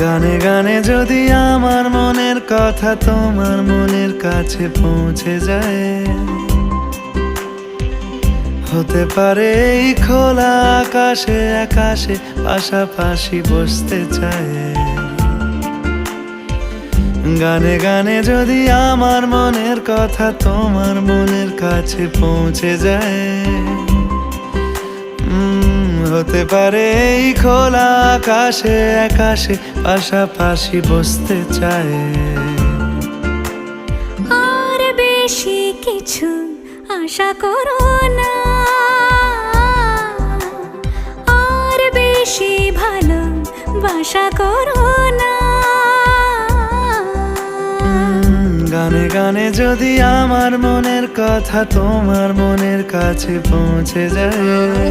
গানে গানে যদি আমার মনের কথা তোমার মনের কাছে পৌঁছে যায়, হতে পারে এই খোলা আকাশে আকাশে পাশাপাশি বসতে চায়। গানে গানে যদি আমার মনের কথা তোমার মনের কাছে পৌঁছে যায়, হতে পারে এই খোলা আকাশে আকাশে পাশাপাশি বসতে চায়। আর বেশি কিছু আশা করো না, আর বেশি ভালোবাসা করো না। গানে গানে যদি আমার মনের কথা তোমার মনের কাছে পৌঁছে যায়,